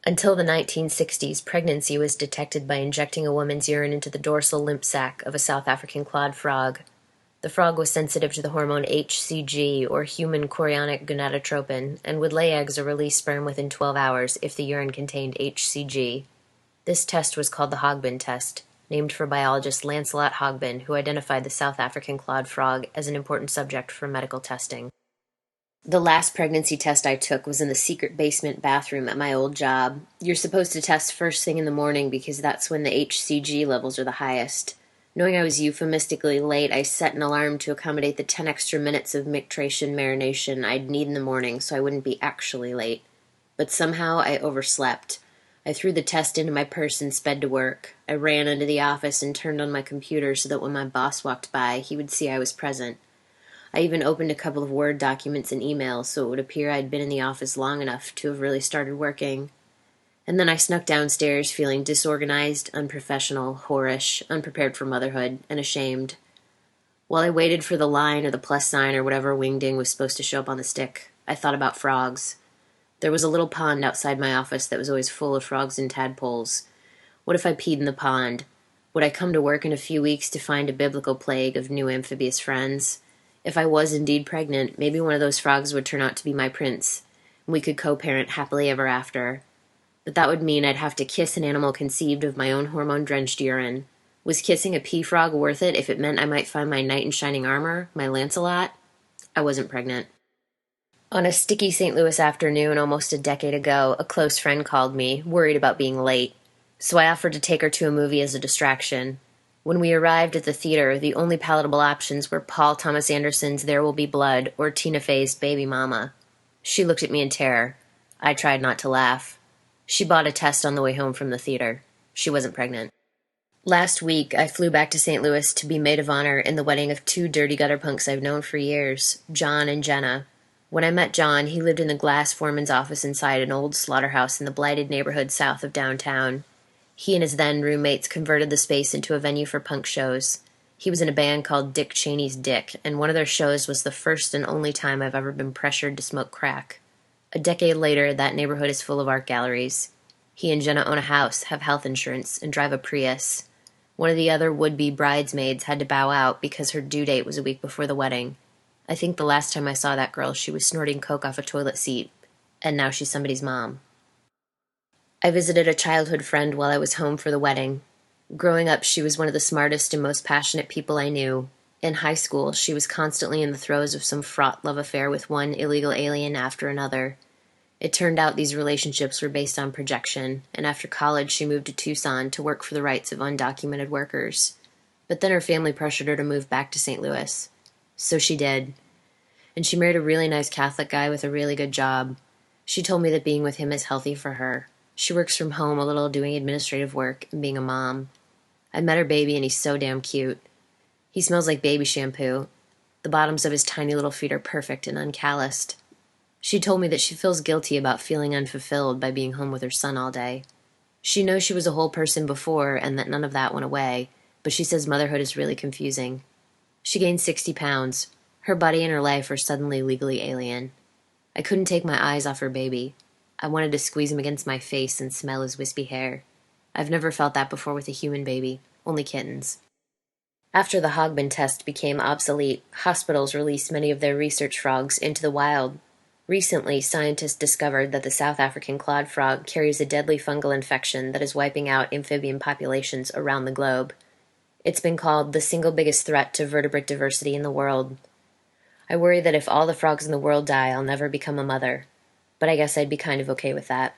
Until the 1960s, pregnancy was detected by injecting a woman's urine into the dorsal lymph sac of a South African clawed frog. The frog was sensitive to the hormone HCG, or human chorionic gonadotropin, and would lay eggs or release sperm within 12 hours if the urine contained HCG. This test was called the Hogbin test, named for biologist Lancelot Hogbin, who identified the South African clawed frog as an important subject for medical testing. The last pregnancy test I took was in the secret basement bathroom at my old job. You're supposed to test first thing in the morning because that's when the HCG levels are the highest. Knowing I was euphemistically late, I set an alarm to accommodate the 10 extra minutes of mictration marination I'd need in the morning so I wouldn't be actually late. But somehow I overslept. I threw the test into my purse and sped to work. I ran into the office and turned on my computer so that when my boss walked by, he would see I was present. I even opened a couple of Word documents and emails so it would appear I'd been in the office long enough to have really started working. And then I snuck downstairs feeling disorganized, unprofessional, whorish, unprepared for motherhood, and ashamed. While I waited for the line or the plus sign or whatever wingding was supposed to show up on the stick, I thought about frogs. There was a little pond outside my office that was always full of frogs and tadpoles. What if I peed in the pond? Would I come to work in a few weeks to find a biblical plague of new amphibious friends? If I was indeed pregnant, maybe one of those frogs would turn out to be my prince, and we could co-parent happily ever after. But that would mean I'd have to kiss an animal conceived of my own hormone-drenched urine. Was kissing a pea frog worth it if it meant I might find my knight in shining armor, my Lancelot? I wasn't pregnant. On a sticky St. Louis afternoon almost a decade ago, a close friend called me, worried about being late. So I offered to take her to a movie as a distraction. When we arrived at the theater, the only palatable options were Paul Thomas Anderson's There Will Be Blood or Tina Fey's Baby Mama. She looked at me in terror. I tried not to laugh. She bought a test on the way home from the theater. She wasn't pregnant. Last week, I flew back to St. Louis to be maid of honor in the wedding of two dirty gutter punks I've known for years, John and Jenna. When I met John, he lived in the glass foreman's office inside an old slaughterhouse in the blighted neighborhood south of downtown. He and his then roommates converted the space into a venue for punk shows. He was in a band called Dick Cheney's Dick, and one of their shows was the first and only time I've ever been pressured to smoke crack. A decade later, that neighborhood is full of art galleries. He and Jenna own a house, have health insurance, and drive a Prius. One of the other would-be bridesmaids had to bow out because her due date was a week before the wedding. I think the last time I saw that girl, she was snorting coke off a toilet seat, and now she's somebody's mom. I visited a childhood friend while I was home for the wedding. Growing up, she was one of the smartest and most passionate people I knew. In high school, she was constantly in the throes of some fraught love affair with one illegal alien after another. It turned out these relationships were based on projection, and after college she moved to Tucson to work for the rights of undocumented workers. But then her family pressured her to move back to St. Louis. So she did. And she married a really nice Catholic guy with a really good job. She told me that being with him is healthy for her. She works from home a little doing administrative work and being a mom. I met her baby and he's so damn cute. He smells like baby shampoo. The bottoms of his tiny little feet are perfect and uncalloused. She told me that she feels guilty about feeling unfulfilled by being home with her son all day. She knows she was a whole person before and that none of that went away, but she says motherhood is really confusing. She gained 60 pounds. Her body and her life are suddenly legally alien. I couldn't take my eyes off her baby. I wanted to squeeze him against my face and smell his wispy hair. I've never felt that before with a human baby, only kittens. After the Hogbin test became obsolete, hospitals released many of their research frogs into the wild. Recently, scientists discovered that the South African clawed frog carries a deadly fungal infection that is wiping out amphibian populations around the globe. It's been called the single biggest threat to vertebrate diversity in the world. I worry that if all the frogs in the world die, I'll never become a mother. But I guess I'd be kind of okay with that.